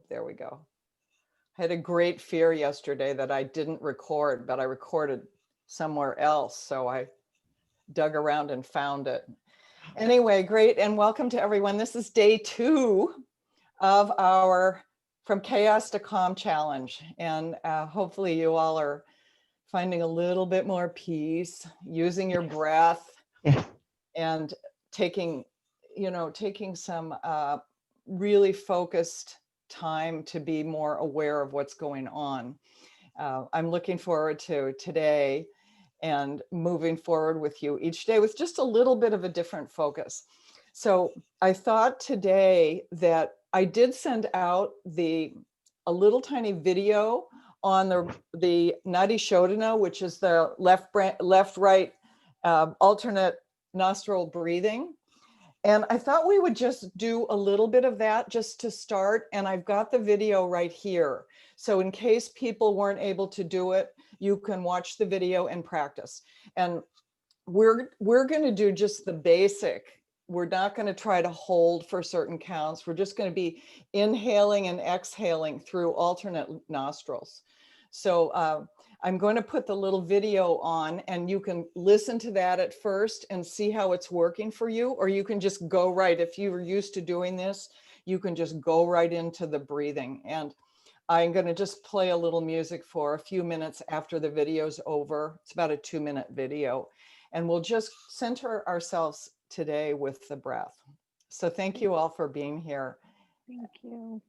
There we go. I had a great fear yesterday that I didn't record, but I recorded somewhere else. So I dug around and found it. Anyway, great. And welcome to everyone. This is day 2 of our From Chaos to Calm challenge. And hopefully you all are finding a little bit more peace, using your breath, and taking some really focused time to be more aware of what's going on. I'm looking forward to today and moving forward with you each day with just a little bit of a different focus. So I thought today that I did send out a little tiny video on the Nadi Shodhana, which is the left-right alternate nostril breathing. And I thought we would just do a little bit of that just to start. And I've got the video right here. So in case people weren't able to do it, you can watch the video and practice. And we're going to do just the basic. We're not going to try to hold for certain counts. We're just going to be inhaling and exhaling through alternate nostrils. So I'm going to put the little video on and you can listen to that at first and see how it's working for you, or you can just go right. If you were used to doing this, you can just go right into the breathing. And I'm going to just play a little music for a few minutes after the video's over. It's about a 2-minute video. And we'll just center ourselves today with the breath. So thank you all for being here. Thank you.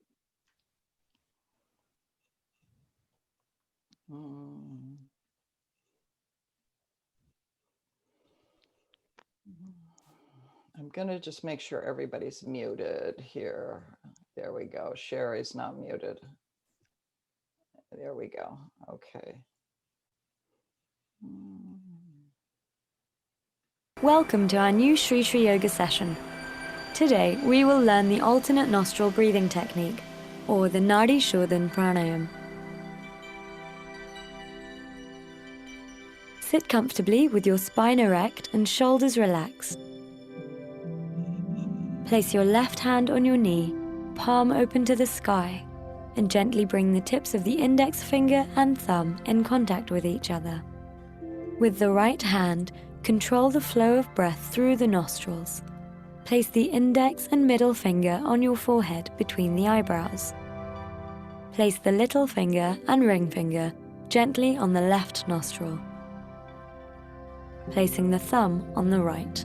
I'm going to just make sure everybody's muted here. There we go. Sherry's not muted. There we go. Okay. Welcome to our new Shri Shri Yoga session. Today, we will learn the alternate nostril breathing technique, or the Nadi Shodhana Pranayam. Sit comfortably with your spine erect and shoulders relaxed. Place your left hand on your knee, palm open to the sky, and gently bring the tips of the index finger and thumb in contact with each other. With the right hand, control the flow of breath through the nostrils. Place the index and middle finger on your forehead between the eyebrows. Place the little finger and ring finger gently on the left nostril, placing the thumb on the right.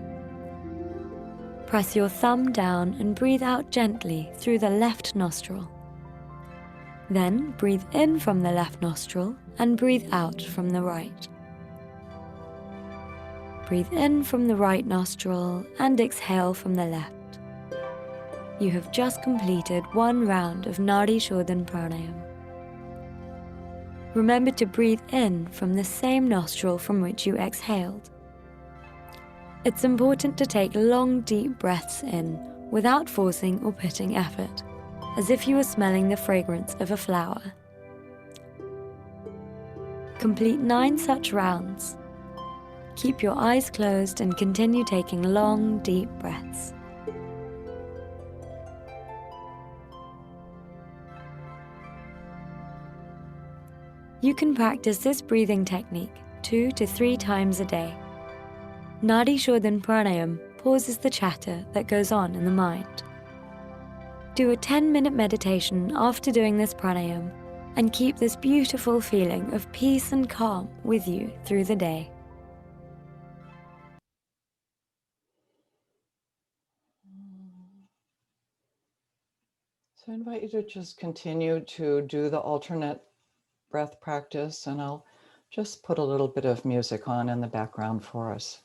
Press your thumb down and breathe out gently through the left nostril. Then breathe in from the left nostril and breathe out from the right. Breathe in from the right nostril and exhale from the left. You have just completed 1 round of Nadi Shodhana Pranayam. Remember to breathe in from the same nostril from which you exhaled. It's important to take long, deep breaths in without forcing or putting effort, as if you were smelling the fragrance of a flower. Complete 9 such rounds. Keep your eyes closed and continue taking long, deep breaths. You can practice this breathing technique 2 to 3 times a day. Nadi Shodhana Pranayam pauses the chatter that goes on in the mind. Do a 10-minute meditation after doing this pranayam and keep this beautiful feeling of peace and calm with you through the day. So I invite you to just continue to do the alternate breath practice, and I'll just put a little bit of music on in the background for us.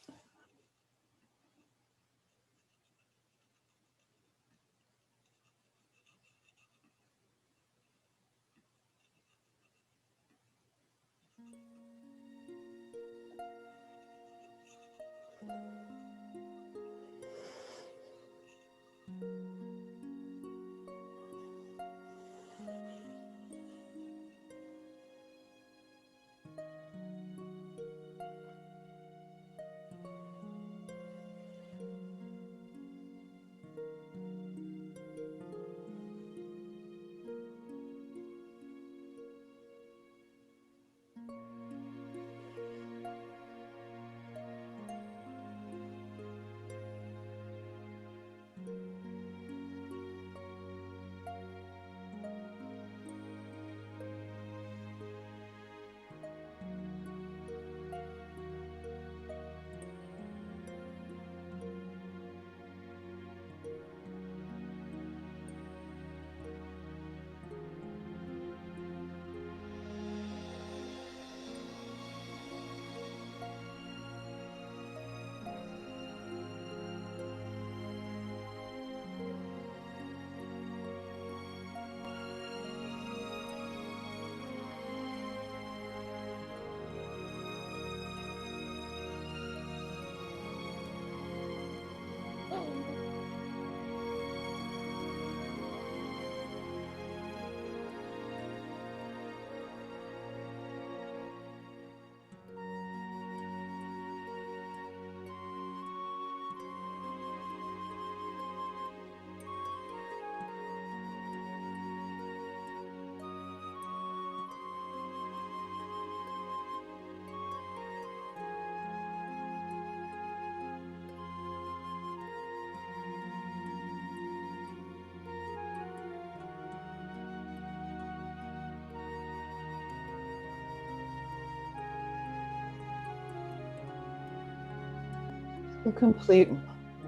We'll complete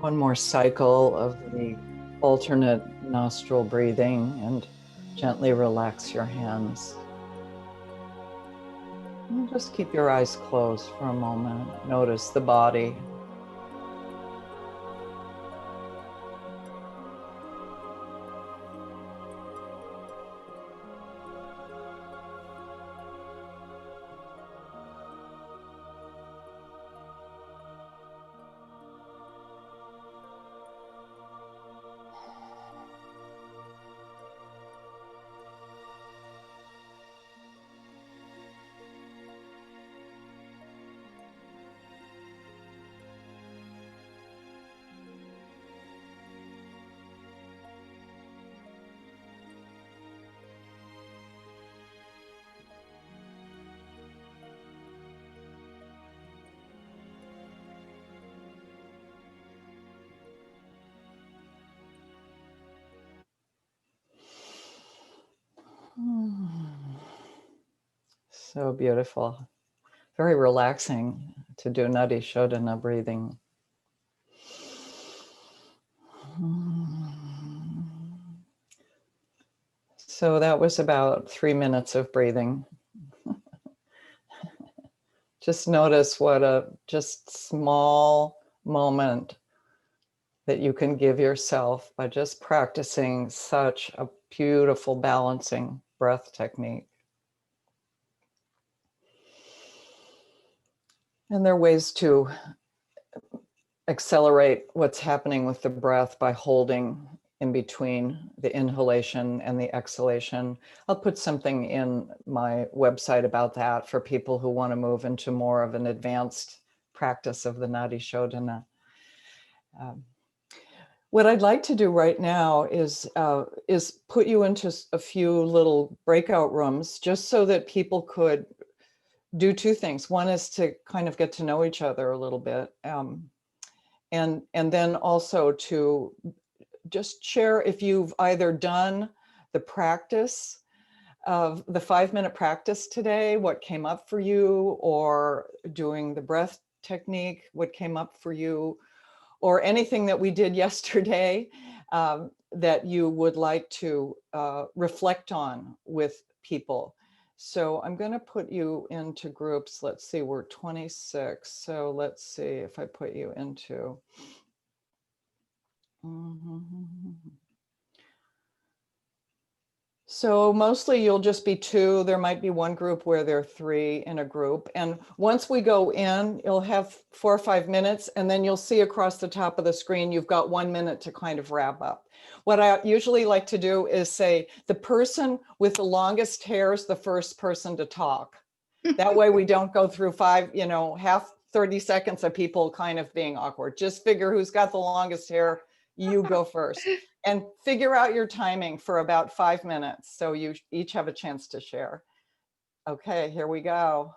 one more cycle of the alternate nostril breathing and gently relax your hands. And just keep your eyes closed for a moment. Notice the body. So beautiful. Very relaxing to do Nadi Shodhana breathing. So that was about 3 minutes of breathing. Just notice what a just small moment that you can give yourself by just practicing such a beautiful balancing breath technique. And there are ways to accelerate what's happening with the breath by holding in between the inhalation and the exhalation. I'll put something in my website about that for people who want to move into more of an advanced practice of the Nadi Shodhana. What I'd like to do right now is put you into a few little breakout rooms just so that people could do two things. One is to kind of get to know each other a little bit. And then also to just share if you've either done the practice of the 5-minute practice today, what came up for you, or doing the breath technique, what came up for you, or anything that we did yesterday that you would like to reflect on with people. So I'm going to put you into groups. Let's see, we're 26. So let's see if I put you into. So mostly you'll just be 2. There might be one group where there are 3 in a group. And once we go in, you'll have 4 or 5 minutes, and then you'll see across the top of the screen, you've got 1 minute to kind of wrap up. What I usually like to do is say, the person with the longest hair is the first person to talk. That way we don't go through 30 seconds of people kind of being awkward. Just figure who's got the longest hair, you go first. And figure out your timing for about 5 minutes so you each have a chance to share. Okay, here we go.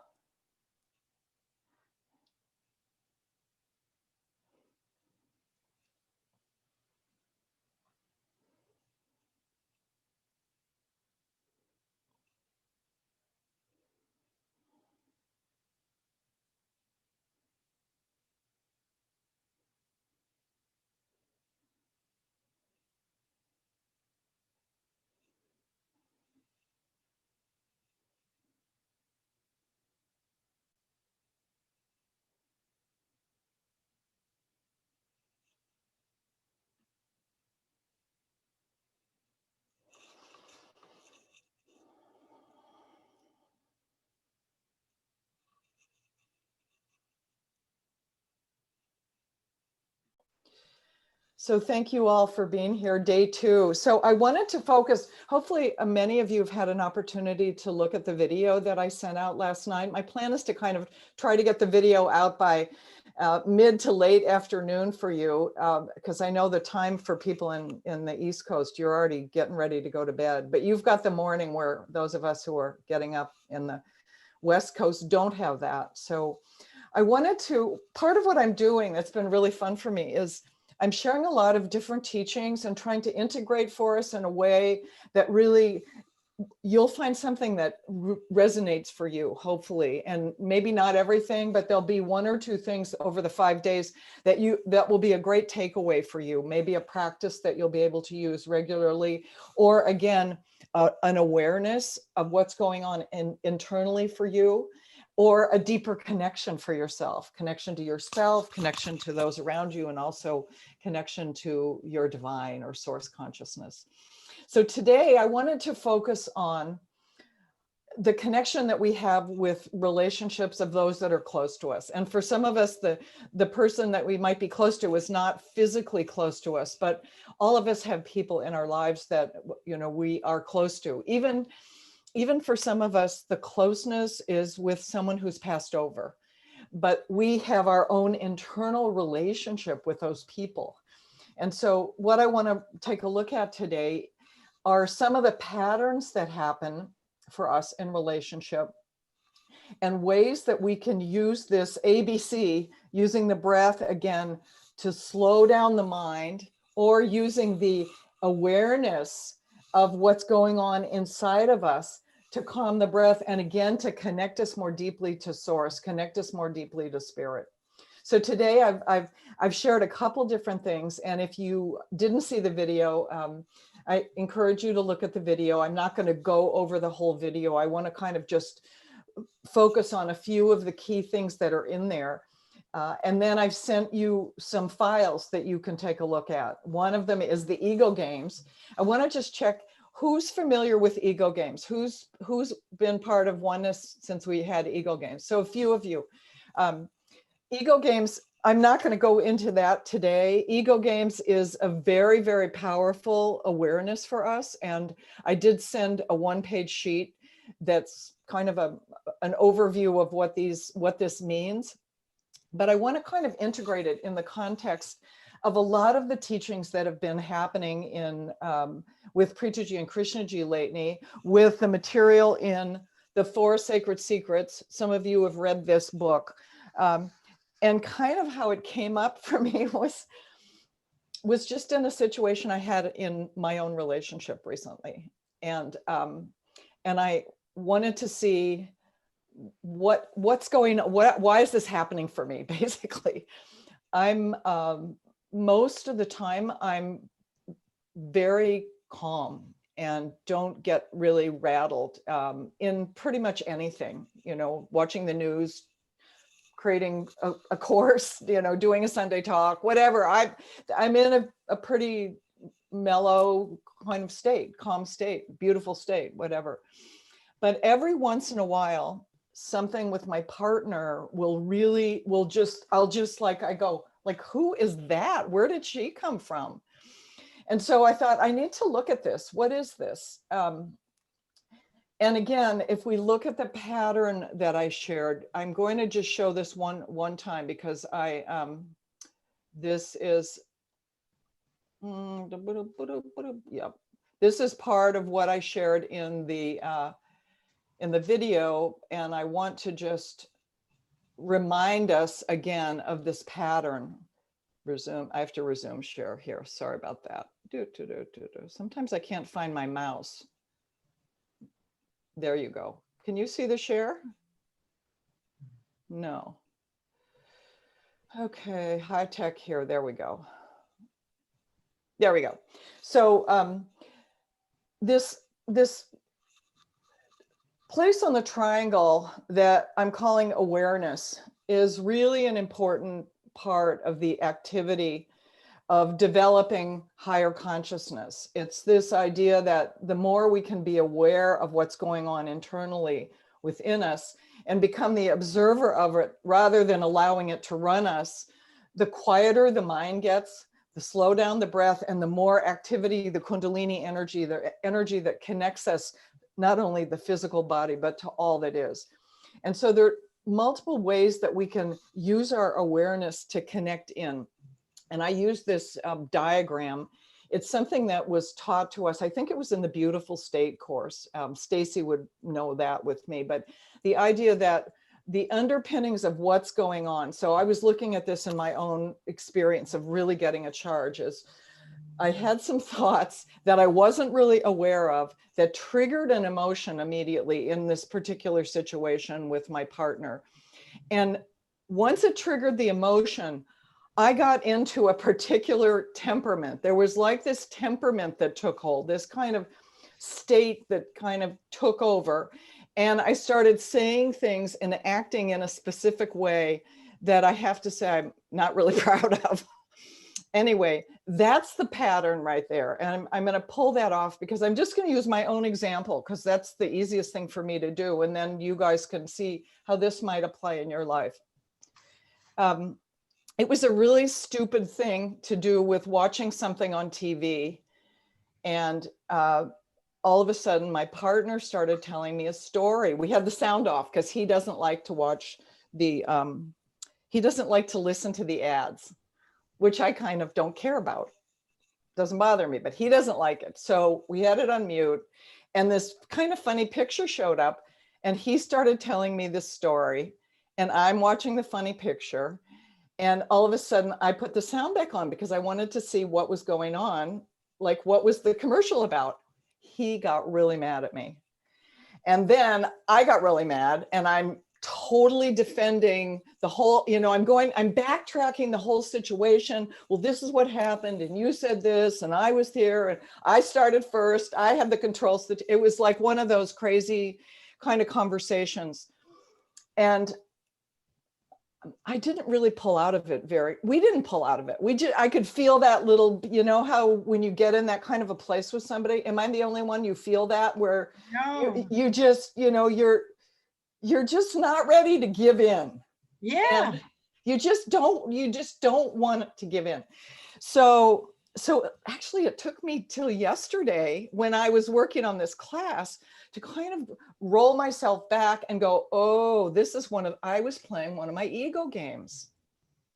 So thank you all for being here, day 2. So I wanted to focus, hopefully many of you have had an opportunity to look at the video that I sent out last night. My plan is to kind of try to get the video out by mid to late afternoon for you, because I know the time for people in the East Coast, you're already getting ready to go to bed, but you've got the morning where those of us who are getting up in the West Coast don't have that. So I wanted to, part of what I'm doing that's been really fun for me is I'm sharing a lot of different teachings and trying to integrate for us in a way that really you'll find something that resonates for you, hopefully, and maybe not everything, but there'll be 1 or 2 things over the 5 days that will be a great takeaway for you. Maybe a practice that you'll be able to use regularly, or again, an awareness of what's going on internally for you, or a deeper connection for yourself, connection to yourself, connection to those around you, and also connection to your divine or source consciousness. So today I wanted to focus on the connection that we have with relationships of those that are close to us. And for some of us, the person that we might be close to is not physically close to us, but all of us have people in our lives that, you know, we are close to. Even for some of us, the closeness is with someone who's passed over, but we have our own internal relationship with those people. And so what I want to take a look at today are some of the patterns that happen for us in relationship, and ways that we can use this ABC, using the breath again to slow down the mind, or using the awareness of what's going on inside of us to calm the breath, and again to connect us more deeply to source, connect us more deeply to spirit. So today I've shared a couple different things, and if you didn't see the video, I encourage you to look at the video. I'm not going to go over the whole video. I want to kind of just focus on a few of the key things that are in there. And then I've sent you some files that you can take a look at. One of them is the ego games. I want to just check who's familiar with ego games, who's been part of Oneness since we had ego games. So a few of you. Ego games, I'm not going to go into that today. Ego games is a very, very powerful awareness for us. And I did send a 1-page sheet that's kind of an overview of what this means. But I want to kind of integrate it in the context of a lot of the teachings that have been happening in with Preetaji and Krishnaji lately, with the material in the 4 Sacred Secrets. Some of you have read this book. And kind of how it came up for me was just in a situation I had in my own relationship recently. And I wanted to see what's going on, why is this happening for me, basically. I'm most of the time, I'm very calm and don't get really rattled in pretty much anything, you know, watching the news, creating a course, you know, doing a Sunday talk, whatever. I'm in a pretty mellow kind of state, calm state, beautiful state, whatever. But every once in a while, something with my partner I'll just like, I go like, who is that? Where did she come from? And so I thought, I need to look at this. What is this? And again, if we look at the pattern that I shared, I'm going to just show this one time because this is, this is part of what I shared in the video, and I want to just remind us again of this pattern. Resume. I have to resume share here. Sorry about that. Sometimes I can't find my mouse. There you go. Can you see the share? No. Okay, high tech here. There we go. There we go. So this place on the triangle that I'm calling awareness is really an important part of the activity of developing higher consciousness. It's this idea that the more we can be aware of what's going on internally within us and become the observer of it rather than allowing it to run us, the quieter the mind gets, the slow down the breath, and the more activity, the Kundalini energy, the energy that connects us, not only the physical body, but to all that is. And so there are multiple ways that we can use our awareness to connect in. And I use this diagram. It's something that was taught to us. I think it was in the Beautiful State course. Stacy would know that with me, but the idea that the underpinnings of what's going on. So I was looking at this in my own experience of really getting a charge is I had some thoughts that I wasn't really aware of that triggered an emotion immediately in this particular situation with my partner. And once it triggered the emotion, I got into a particular temperament. There was like this temperament that took hold, this kind of state that kind of took over. And I started saying things and acting in a specific way that I have to say I'm not really proud of. Anyway, that's the pattern right there. And I'm going to pull that off because I'm just going to use my own example because that's the easiest thing for me to do. And then you guys can see how this might apply in your life. It was a really stupid thing to do with watching something on TV. And all of a sudden, my partner started telling me a story. We had the sound off because he doesn't like to watch he doesn't like to listen to the ads, which I kind of don't care about. Doesn't bother me, but he doesn't like it. So we had it on mute and this kind of funny picture showed up and he started telling me this story and I'm watching the funny picture. And all of a sudden I put the sound back on because I wanted to see what was going on. Like what was the commercial about? He got really mad at me. And then I got really mad and I'm totally defending the whole, I'm backtracking the whole situation. Well, this is what happened. And you said this, and I was here and I started first. I had the controls. It was like one of those crazy kind of conversations. And I didn't really pull out of it we didn't pull out of it. I could feel that little, how when you get in that kind of a place with somebody, am I the only one you feel that where No. you just, you're just not ready to give in. Yeah. And you just don't want to give in. So actually it took me till yesterday when I was working on this class to kind of roll myself back and go, oh, I was playing one of my ego games.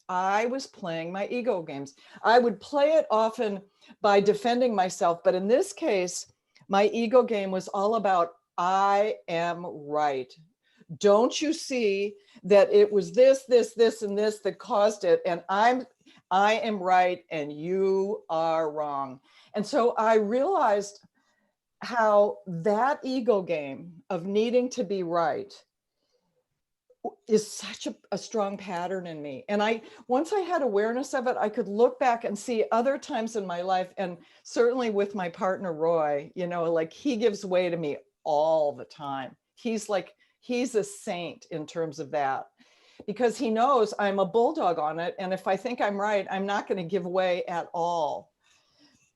I was playing my ego games. I would play it often by defending myself. But in this case, my ego game was all about, I am right. Don't you see that it was this, and this that caused it? And I am right and you are wrong. And so I realized how that ego game of needing to be right is such a strong pattern in me. And once I had awareness of it, I could look back and see other times in my life, and certainly with my partner, Roy, like he gives way to me all the time. He's a saint in terms of that, because he knows I'm a bulldog on it. And if I think I'm right, I'm not going to give way at all.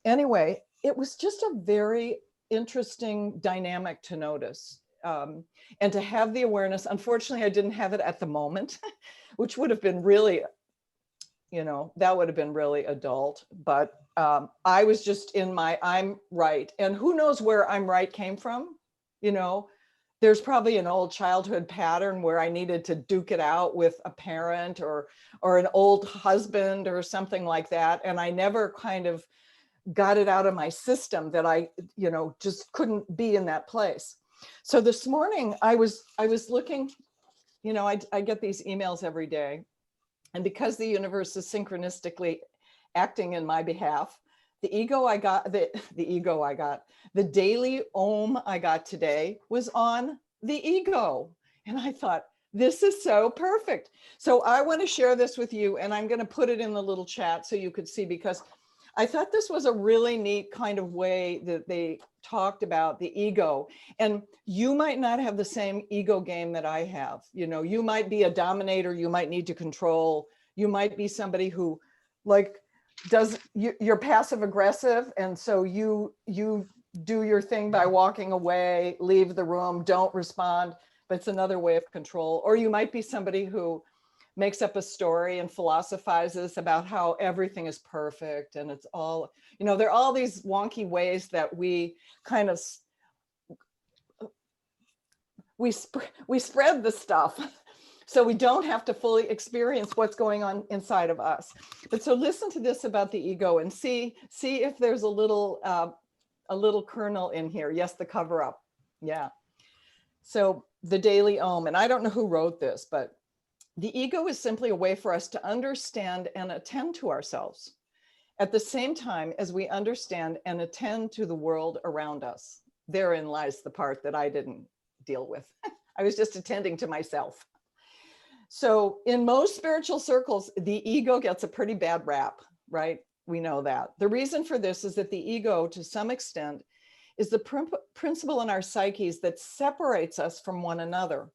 Anyway, it was just a very interesting dynamic to notice. And to have the awareness. Unfortunately, I didn't have it at the moment, which would have been really, that would have been really adult. But I was just in I'm right. And who knows where I'm right came from, There's probably an old childhood pattern where I needed to duke it out with a parent or an old husband or something like that. And I never kind of got it out of my system that I, just couldn't be in that place. So this morning I was looking, I get these emails every day. And because the universe is synchronistically acting in my behalf, the daily Om I got today was on the ego. And I thought, this is so perfect. So I want to share this with you, and I'm going to put it in the little chat so you could see, because I thought this was a really neat kind of way that they talked about the ego. And you might not have the same ego game that I have. You might be a dominator, you might need to control, you might be somebody who you're passive aggressive. And so you do your thing by walking away, leave the room, don't respond, but it's another way of control. Or you might be somebody who makes up a story and philosophizes about how everything is perfect. And it's all, there are all these wonky ways that we kind of, we spread the stuff so we don't have to fully experience what's going on inside of us. But so listen to this about the ego and see if there's a little kernel in here. Yes, the cover up. Yeah. So the daily Om, and I don't know who wrote this, but the ego is simply a way for us to understand and attend to ourselves. at the same time as we understand and attend to the world around us. Therein lies the part that I didn't deal with. I was just attending to myself. So in most spiritual circles, the ego gets a pretty bad rap, right? We know that. The reason for this is that the ego, to some extent, is the principle in our psyches that separates us from one another,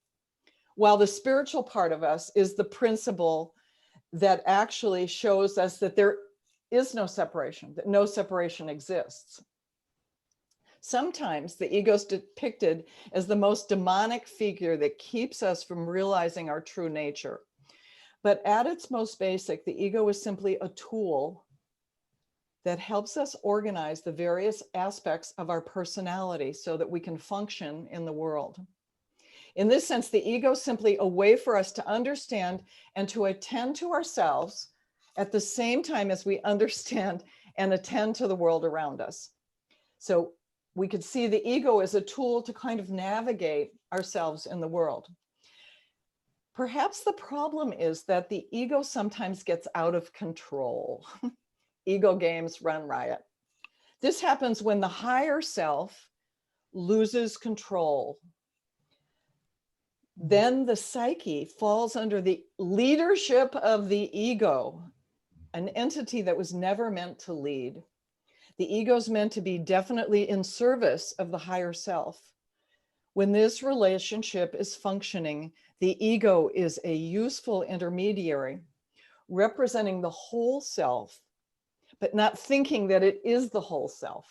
while the spiritual part of us is the principle that actually shows us that there is no separation, that no separation exists. Sometimes the ego is depicted as the most demonic figure that keeps us from realizing our true nature. But at its most basic, the ego is simply a tool that helps us organize the various aspects of our personality so that we can function in the world. In this sense, the ego is simply a way for us to understand and to attend to ourselves at the same time as we understand and attend to the world around us. So we could see the ego as a tool to kind of navigate ourselves in the world. Perhaps the problem is that the ego sometimes gets out of control. Ego games run riot. This happens when the higher self loses control. Then the psyche falls under the leadership of the ego, an entity that was never meant to lead. The ego is meant to be definitely in service of the higher self. When this relationship is functioning, the ego is a useful intermediary, representing the whole self, but not thinking that it is the whole self.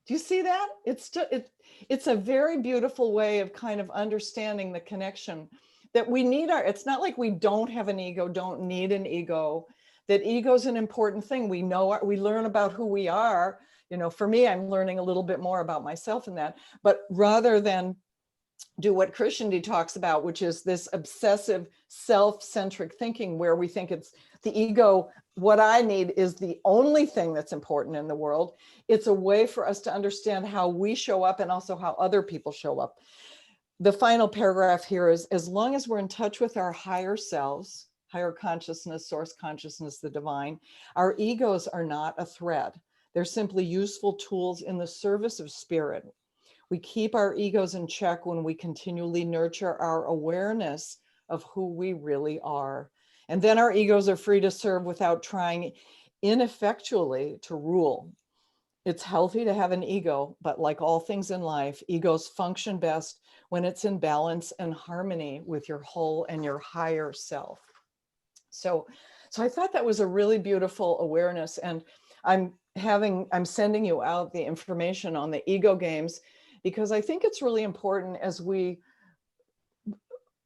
Do you see that? It's a very beautiful way of kind of understanding the connection that we need. It's not like we don't have an ego, don't need an ego. That ego is an important thing. We know, we learn about who we are. You know, for me, I'm learning a little bit more about myself in that. But rather than do what Krishnamurti talks about, which is this obsessive self-centric thinking where we think it's the ego, what I need is the only thing that's important in the world. It's a way for us to understand how we show up and also how other people show up. The final paragraph here is, as long as we're in touch with our higher selves, higher consciousness, source consciousness, the divine, our egos are not a threat. They're simply useful tools in the service of spirit. We keep our egos in check when we continually nurture our awareness of who we really are. And then our egos are free to serve without trying ineffectually to rule. It's healthy to have an ego, but like all things in life, egos function best when it's in balance and harmony with your whole and your higher self. So I thought that was a really beautiful awareness. And I'm sending you out the information on the ego games, because I think it's really important as we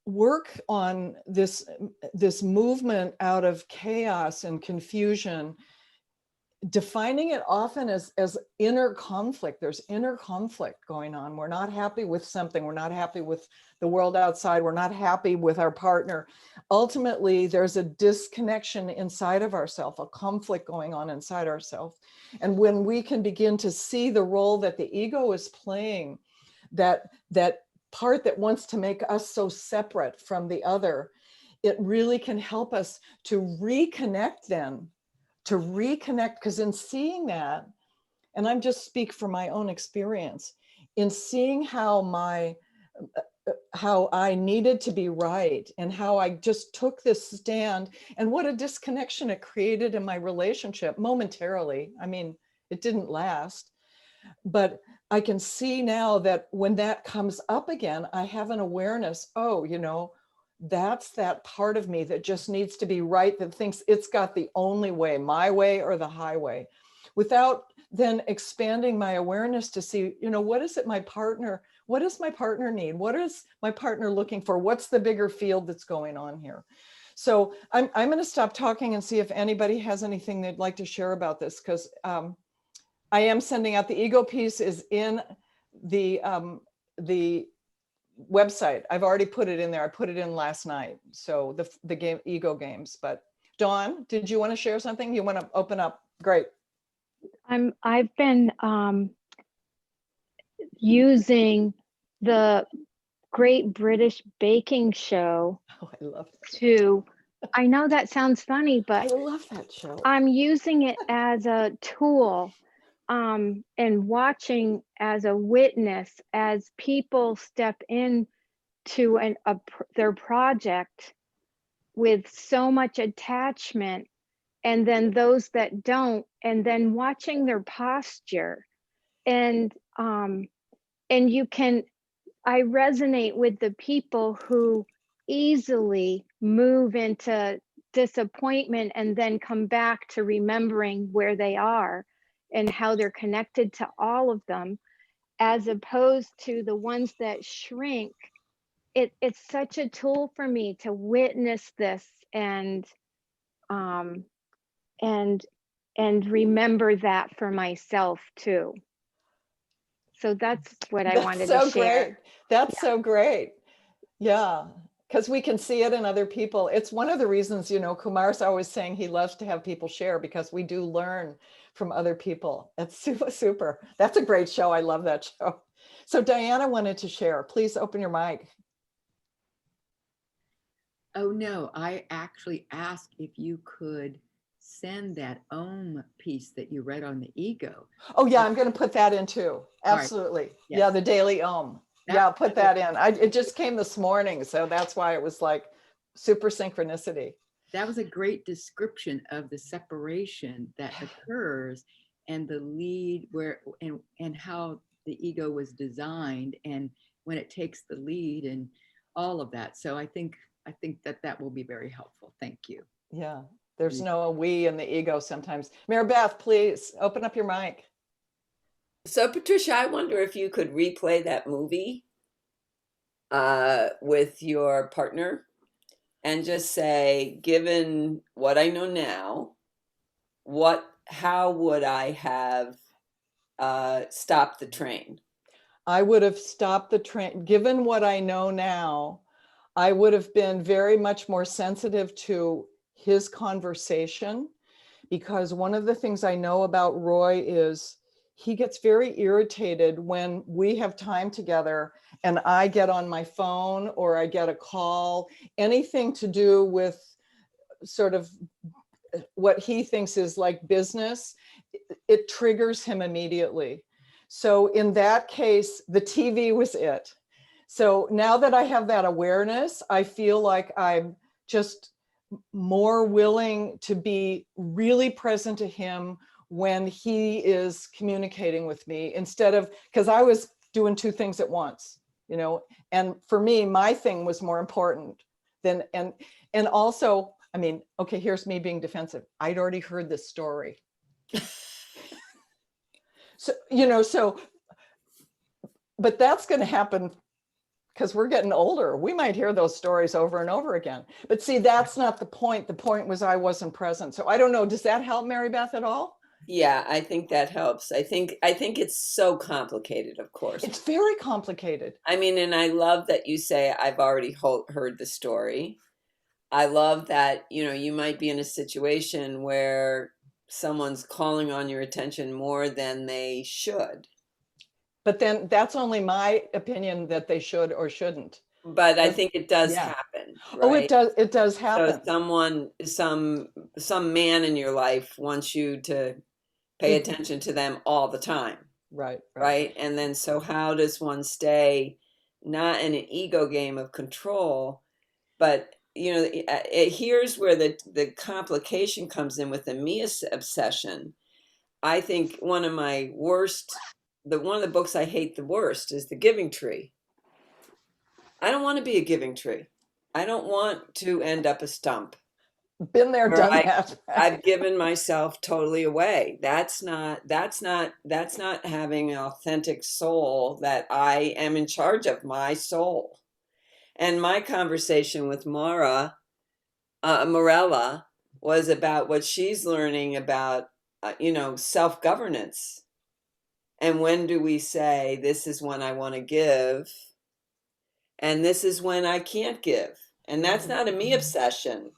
work on this movement out of chaos and confusion, defining it often as inner conflict. There's inner conflict going on. We're not happy with something. We're not happy with the world outside. We're not happy with our partner. Ultimately, there's a disconnection inside of ourselves, a conflict going on inside ourselves. And when we can begin to see the role that the ego is playing, that part that wants to make us so separate from the other, it really can help us to reconnect then. To reconnect, because in seeing that, and I'm just speak from my own experience, in seeing how I needed to be right and how I just took this stand and what a disconnection it created in my relationship momentarily. I mean, it didn't last, but I can see now that when that comes up again, I have an awareness, oh, you know, that's that part of me that just needs to be right, that thinks it's got the only way, my way or the highway, without then expanding my awareness to see, you know, what does my partner need? What is my partner looking for? What's the bigger field that's going on here? So I'm going to stop talking and see if anybody has anything they'd like to share about this, because I am sending out the ego piece is in the website. I've already put it in there. I put it in last night. So the game ego games. But Dawn, did you want to share something? You want to open up? Great. I've been using the Great British Baking Show Oh, I love that. to I know that sounds funny, I but love that show. I'm using it as a tool, and watching as a witness as people step in to their project with so much attachment, and then those that don't, and then watching their posture. And you can, I resonate with the people who easily move into disappointment and then come back to remembering where they are and how they're connected to all of them, as opposed to the ones that shrink. It's such a tool for me to witness this, um and remember that for myself too. So that's what I That's wanted to so great. share. That's so great. Yeah, because we can see it in other people. It's one of the reasons, Kumar's always saying he loves to have people share because we do learn from other people. That's super, super. That's a great show. I love that show. So Diana wanted to share. Please open your mic. Oh no, I actually asked if you could send that Om piece that you read on the ego. Oh yeah, I'm going to put that in too. All right. Absolutely. Yes. Yeah, the Daily Om. Yeah, I'll put that in. It just came this morning, so that's why it was like super synchronicity. That was a great description of the separation that occurs and the lead where and how the ego was designed and when it takes the lead and all of that. So I think that will be very helpful. Thank you. Yeah, there's no we in the ego sometimes. Mary Beth, please open up your mic. So Patricia, I wonder if you could replay that movie with your partner and just say, given what I know now, how would I have stopped the train? I would have stopped the train. Given what I know now, I would have been very much more sensitive to his conversation, because one of the things I know about Roy is he gets very irritated when we have time together and I get on my phone or I get a call, anything to do with sort of what he thinks is like business, it triggers him immediately. So in that case, the TV was it. So now that I have that awareness, I feel like I'm just more willing to be really present to him when he is communicating with me, instead of, because I was doing two things at once, and for me, my thing was more important than, and also, I mean, okay, here's me being defensive. I'd already heard this story. So, but that's going to happen because we're getting older. We might hear those stories over and over again. But see, that's not the point. The point was I wasn't present. So I don't know. Does that help, Mary Beth, at all? Yeah, I think that helps. I think it's so complicated, of course. It's very complicated. I mean, and I love that you say, I've already heard the story. I love that, you might be in a situation where someone's calling on your attention more than they should. But then that's only my opinion that they should or shouldn't. But I think it does happen. Right? Oh, it does happen. So some man in your life wants you to pay attention to them all the time. Right. And then, so how does one stay not in an ego game of control, but here's where the complication comes in with the me obsession. I think one of the books I hate the worst is The Giving Tree. I don't want to be a giving tree. I don't want to end up a stump. Been there, done that. I've given myself totally away. That's not having an authentic soul, that I am in charge of my soul. And my conversation with Morella was about what she's learning about, self-governance. And when do we say, this is when I want to give, and this is when I can't give? And that's not a me obsession.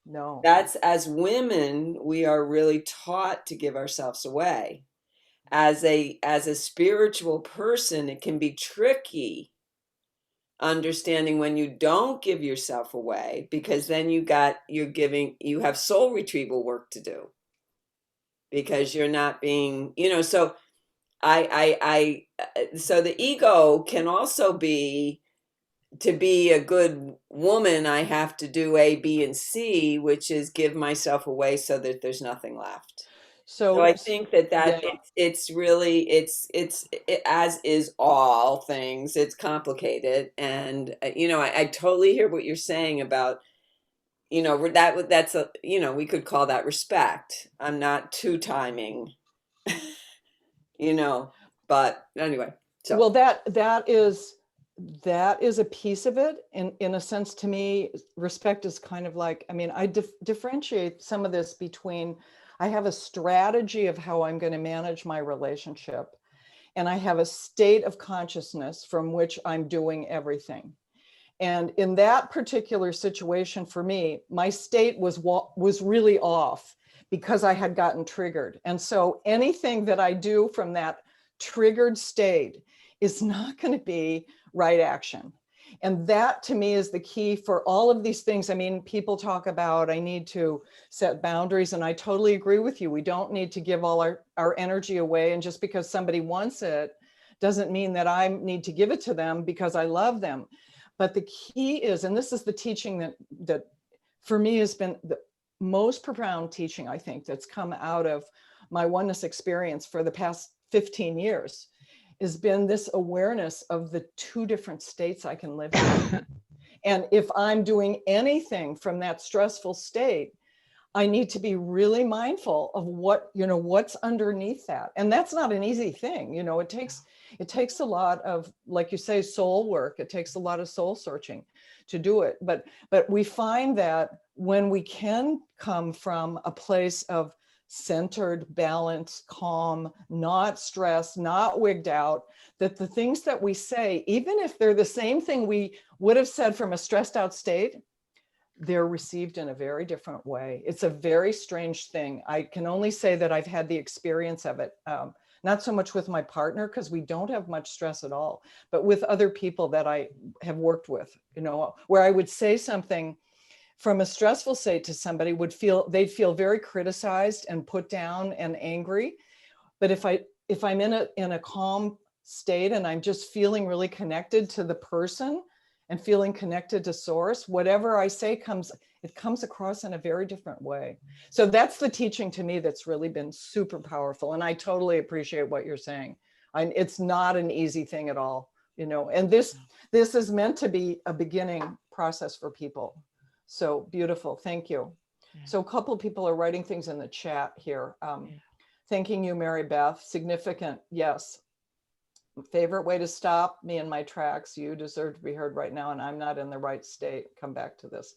No. That's, as women, we are really taught to give ourselves away. As a spiritual person, it can be tricky understanding when you don't give yourself away, because then you have soul retrieval work to do, because you're not being, so so the ego can also be, to be a good woman, I have to do A, B, and C, which is give myself away so that there's nothing left. So I think that yeah. it's really, as is all things, it's complicated. And, I totally hear what you're saying about, that's we could call that respect. I'm not two timing, but anyway. So. Well, that is a piece of it. In a sense, to me, respect is kind of like, I mean, I differentiate some of this between, I have a strategy of how I'm going to manage my relationship, and I have a state of consciousness from which I'm doing everything. And in that particular situation for me, my state was really off because I had gotten triggered. And so anything that I do from that triggered state is not going to be right action. And that to me is the key for all of these things. I mean, people talk about, I need to set boundaries, and I totally agree with you. We don't need to give all our energy away. And just because somebody wants it doesn't mean that I need to give it to them because I love them. But the key is, and this is the teaching that for me has been the most profound teaching, I think, that's come out of my oneness experience for the past 15 years, has been this awareness of the two different states I can live in. And if I'm doing anything from that stressful state, I need to be really mindful of what's underneath that. And that's not an easy thing. It takes a lot of, like you say, soul work. It takes a lot of soul searching to do it. But we find that when we can come from a place of centered, balanced, calm, not stressed, not wigged out, that the things that we say, even if they're the same thing we would have said from a stressed out state, they're received in a very different way. It's a very strange thing. I can only say that I've had the experience of it, not so much with my partner, because we don't have much stress at all, but with other people that I have worked with, where I would say something from a stressful state to somebody, they'd feel very criticized and put down and angry. But if I'm in a calm state and I'm just feeling really connected to the person and feeling connected to source, whatever I say comes across in a very different way. So that's the teaching to me that's really been super powerful. And I totally appreciate what you're saying. It's not an easy thing at all, and this is meant to be a beginning process for people. So beautiful. Thank you. Yeah. So a couple of people are writing things in the chat here. Thanking you, Mary Beth. Significant. Yes. Favorite way to stop me in my tracks. You deserve to be heard right now, and I'm not in the right state. Come back to this.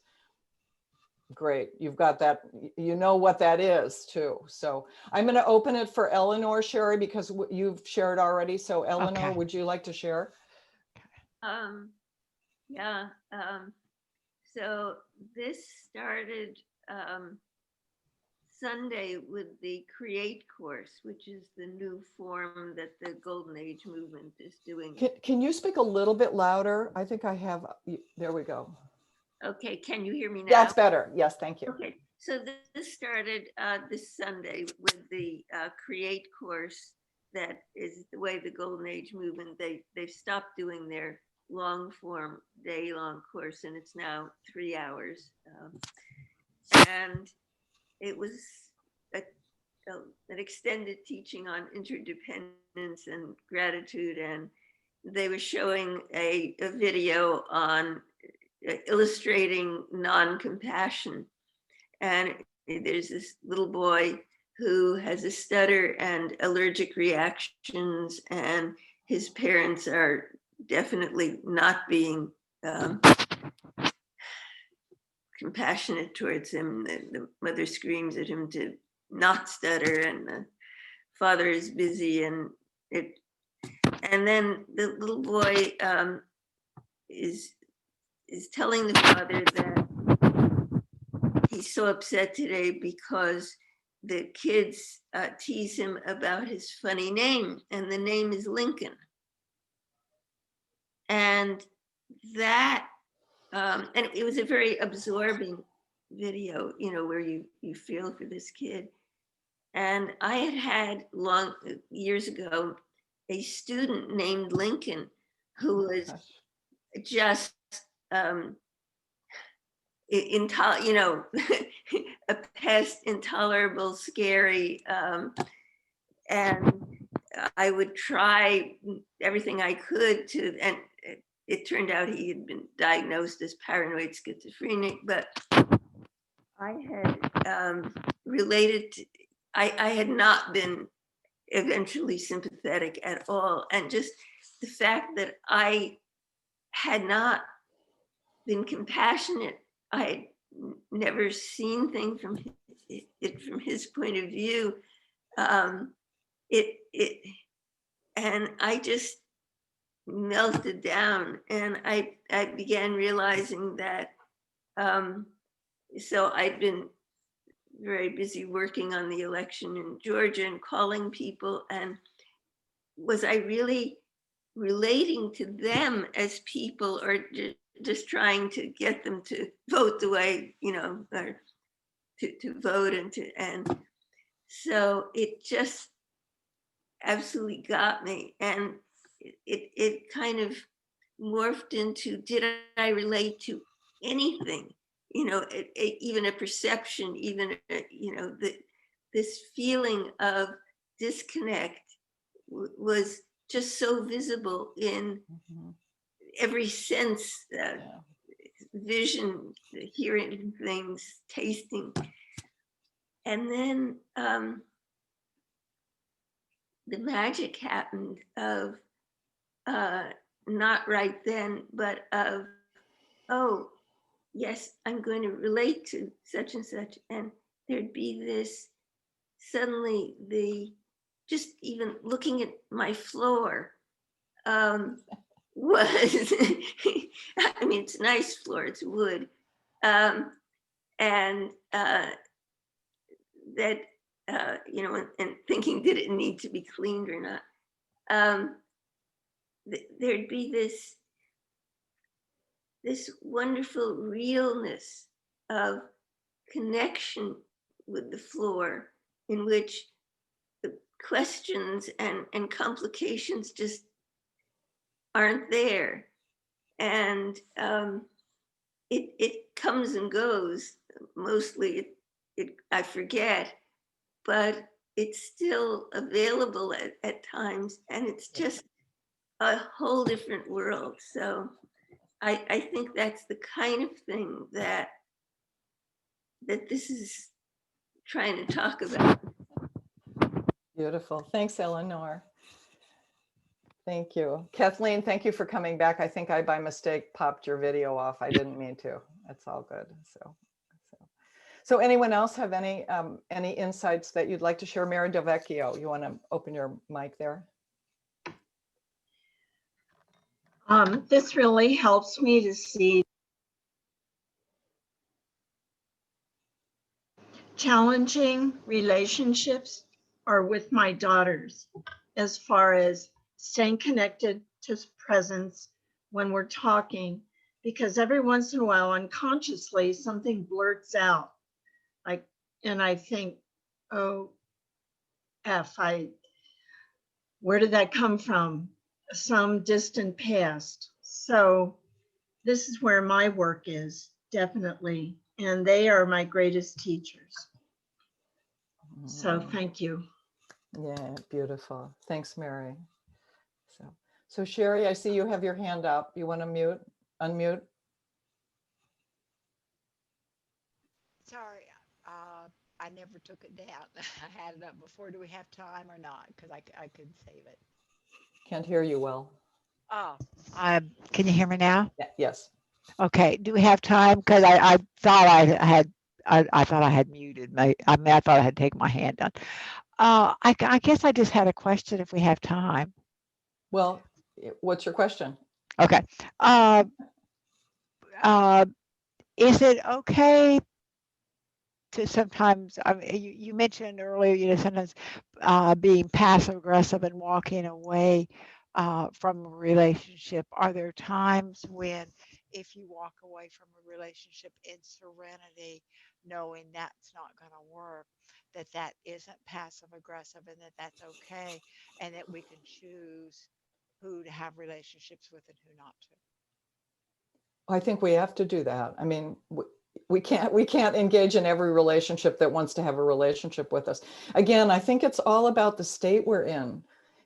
Great. You've got that. You know what that is too. So I'm going to open it for Eleanor, Sherry, because you've shared already. So Eleanor, okay. Would you like to share? Yeah. So this started Sunday with the CREATE course, which is the new form that the Golden Age movement is doing. Can you speak a little bit louder? I think I have, there we go. Okay, can you hear me now? That's better. Yes, thank you. Okay, so this started this Sunday with the CREATE course. That is the way the Golden Age movement, they've stopped doing their long form day-long course, and it's now 3 hours. And it was an extended teaching on interdependence and gratitude. And they were showing a video on illustrating non-compassion. And there's this little boy who has a stutter and allergic reactions, and his parents are definitely not being compassionate towards him. The mother screams at him to not stutter, and the father is busy, and then the little boy is telling the father that he's so upset today because the kids tease him about his funny name, and the name is Lincoln. And that, and it was a very absorbing video, where you feel for this kid. And I had years ago, a student named Lincoln who was just a pest, intolerable, scary, and I would try everything I could to, and it turned out he had been diagnosed as paranoid schizophrenic, but I had related to, I had not been eventually sympathetic at all. And just the fact that I had not been compassionate, I had never seen things from his point of view. And I just melted down, and I began realizing that, so I'd been very busy working on the election in Georgia and calling people, and was I really relating to them as people, or just trying to get them to vote the way, or to vote, and so it just absolutely got me. And it kind of morphed into, did I relate to anything? Even a perception, even, this feeling of disconnect was just so visible in every sense, vision, hearing things, tasting. And then the magic happened of, not right then, but of, oh, yes, I'm going to relate to such and such. And there'd be this, suddenly just even looking at my floor was, I mean, it's a nice floor, it's wood. And that, and thinking, did it need to be cleaned or not? There'd be this wonderful realness of connection with the floor, in which the questions and complications just aren't there. And it comes and goes. Mostly I forget, but it's still available at times, and it's just a whole different world. So I think that's the kind of thing that this is trying to talk about. Beautiful. Thanks, Eleanor. Thank you. Kathleen, thank you for coming back. I think I, by mistake, popped your video off. I didn't mean to. It's all good. So anyone else have any insights that you'd like to share? Mary Delvecchio, you want to open your mic there? This really helps me to see challenging relationships are with my daughters, as far as staying connected to presence when we're talking, because every once in a while, unconsciously, something blurts out. And I think, oh, where did that come from? Some distant past. So this is where my work is, definitely. And they are my greatest teachers. So thank you. Yeah, beautiful. Thanks, Mary. So Sherry, I see you have your hand up. You want to unmute? Sorry, I never took it down. I had it up before. Do we have time or not? Because I could save it. Can't hear you well. Oh, can you hear me now? Yes. Okay. Do we have time? Because I thought I thought I had muted. I thought I had taken my hand down. I guess I just had a question. If we have time. Well, what's your question? Okay. Is it okay to sometimes, I mean, you mentioned earlier, sometimes being passive aggressive and walking away, from a relationship? Are there times when, if you walk away from a relationship in serenity, knowing that's not going to work, that that isn't passive aggressive and that that's okay, and that we can choose who to have relationships with and who not to? I think we have to do that. I mean, we can't engage in every relationship that wants to have a relationship with us. Again, I think it's all about the state we're in.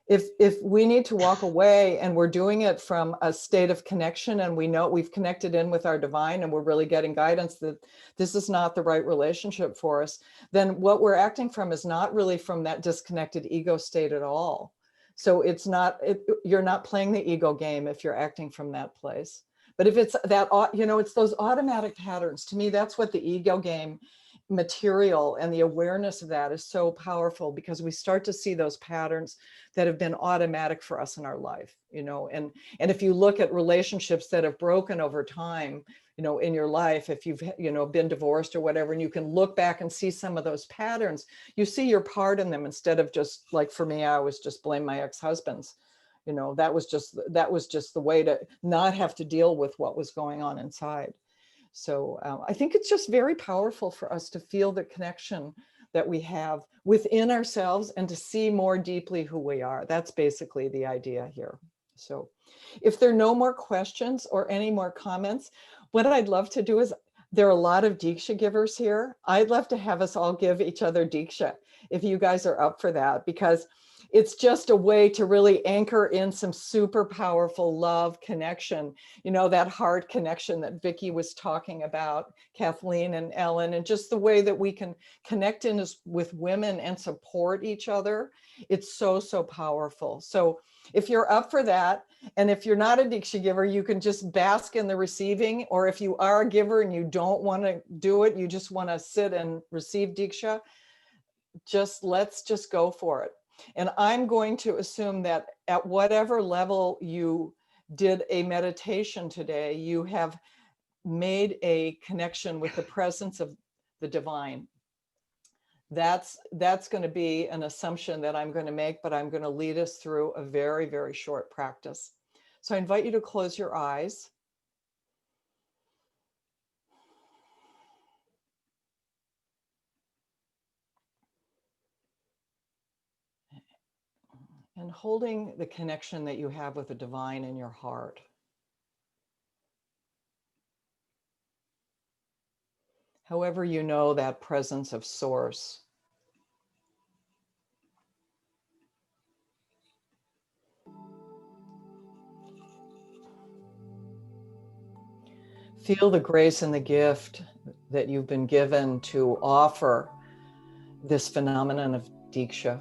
If we need to walk away and we're doing it from a state of connection, and we know we've connected in with our divine and we're really getting guidance that this is not the right relationship for us, then what we're acting from is not really from that disconnected ego state at all. So it's not, you're not playing the ego game if you're acting from that place. But if it's that, it's those automatic patterns. To me, that's what the ego game material and the awareness of that is so powerful, because we start to see those patterns that have been automatic for us in our life, and if you look at relationships that have broken over time, in your life, if you've, been divorced or whatever, and you can look back and see some of those patterns, you see your part in them, instead of just like, for me, I always just blame my ex-husbands. That was just the way to not have to deal with what was going on inside. So I think it's just very powerful for us to feel the connection that we have within ourselves and to see more deeply who we are. That's basically the idea here. So if there are no more questions or any more comments, what I'd love to do is, there are a lot of Diksha givers here. I'd love to have us all give each other Diksha, if you guys are up for that, because it's just a way to really anchor in some super powerful love connection, that heart connection that Vicki was talking about, Kathleen and Ellen, and just the way that we can connect in with women and support each other. It's so, so powerful. So if you're up for that, and if you're not a Diksha giver, you can just bask in the receiving, or if you are a giver and you don't want to do it, you just want to sit and receive Diksha, let's just go for it. And I'm going to assume that at whatever level you did a meditation today, you have made a connection with the presence of the divine. That's going to be an assumption that I'm going to make, but I'm going to lead us through a very, very short practice. So I invite you to close your eyes. And holding the connection that you have with the divine in your heart. However, that presence of source. Feel the grace and the gift that you've been given to offer this phenomenon of Diksha.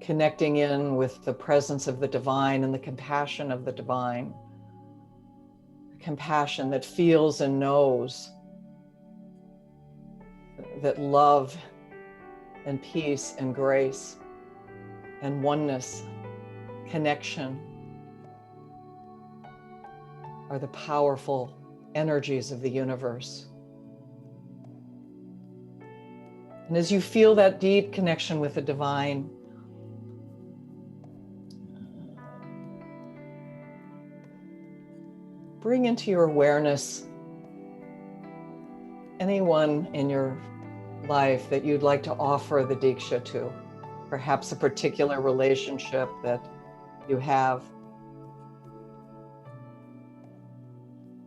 Connecting in with the presence of the divine and the compassion of the divine. Compassion that feels and knows that love and peace and grace and oneness, connection, are the powerful energies of the universe. And as you feel that deep connection with the divine, bring into your awareness anyone in your life that you'd like to offer the Diksha to, perhaps a particular relationship that you have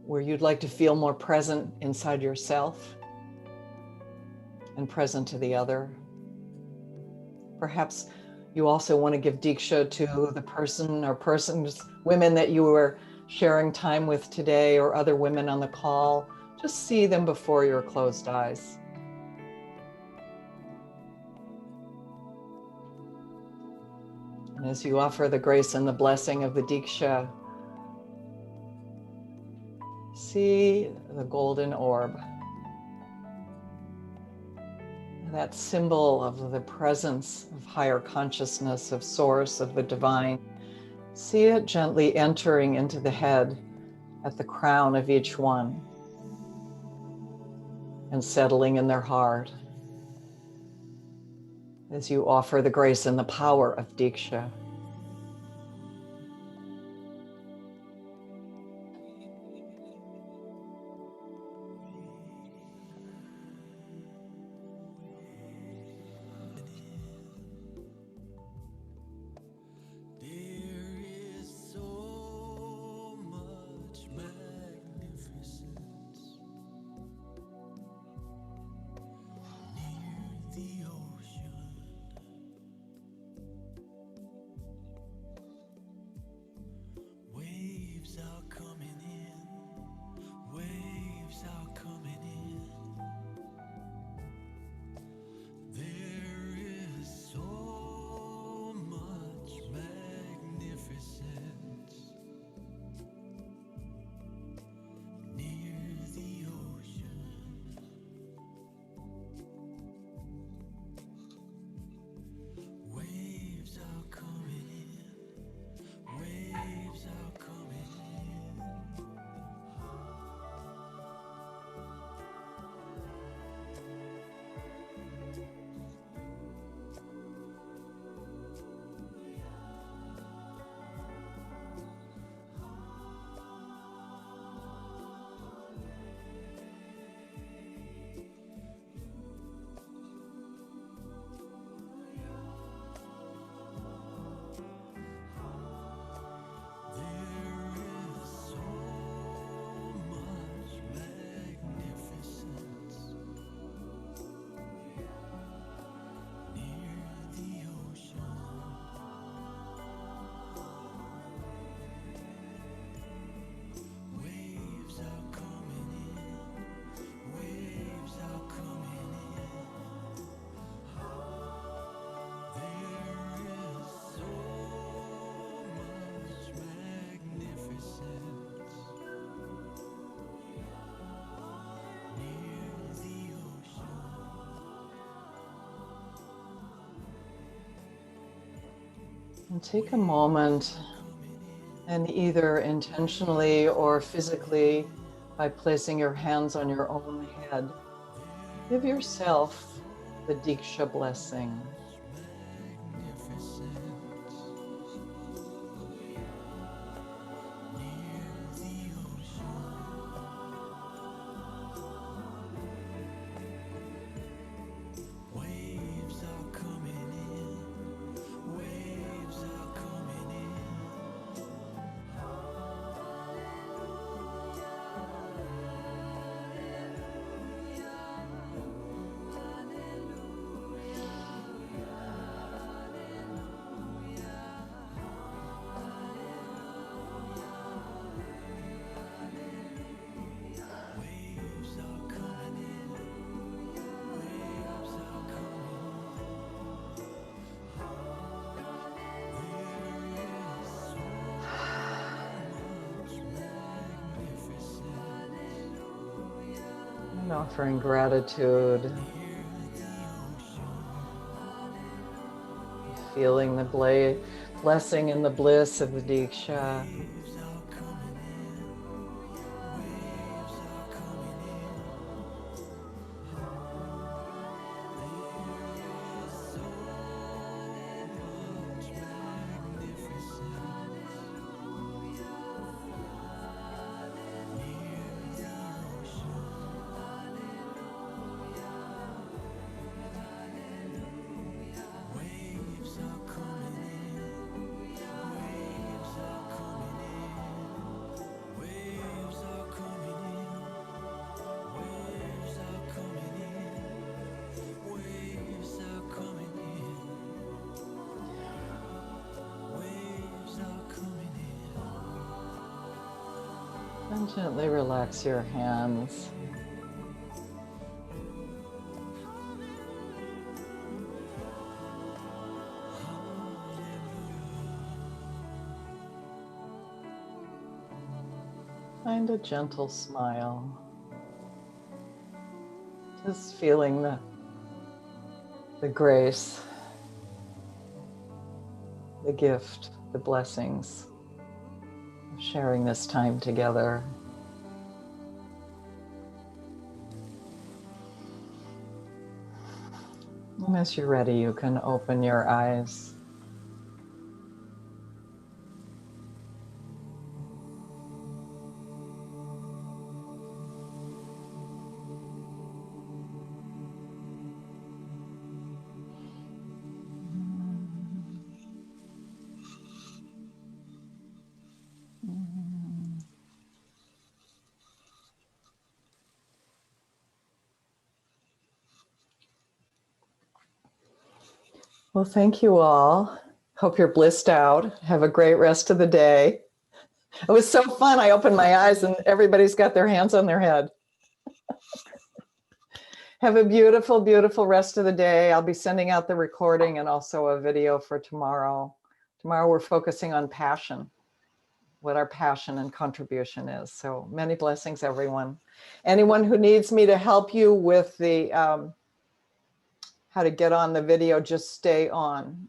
where you'd like to feel more present inside yourself and present to the other. Perhaps you also want to give Diksha to the person or persons, women that you were sharing time with today, or other women on the call. Just see them before your closed eyes. And as you offer the grace and the blessing of the Diksha, see the golden orb, that symbol of the presence of higher consciousness, of source, of the divine. See it gently entering into the head at the crown of each one and settling in their heart as you offer the grace and the power of Diksha. And take a moment and either intentionally or physically, by placing your hands on your own head, give yourself the Diksha blessing. And offering gratitude, feeling the blessing and the bliss of the Diksha. And gently relax your hands. Find a gentle smile. Just feeling the grace, the gift, the blessings of sharing this time together. And as you're ready, you can open your eyes. Well, thank you all. Hope you're blissed out. Have a great rest of the day. It was so fun. I opened my eyes and everybody's got their hands on their head. Have a beautiful, beautiful rest of the day. I'll be sending out the recording and also a video for tomorrow. Tomorrow we're focusing on passion, what our passion and contribution is. So many blessings, everyone. Anyone who needs me to help you with the how to get on the video, just stay on.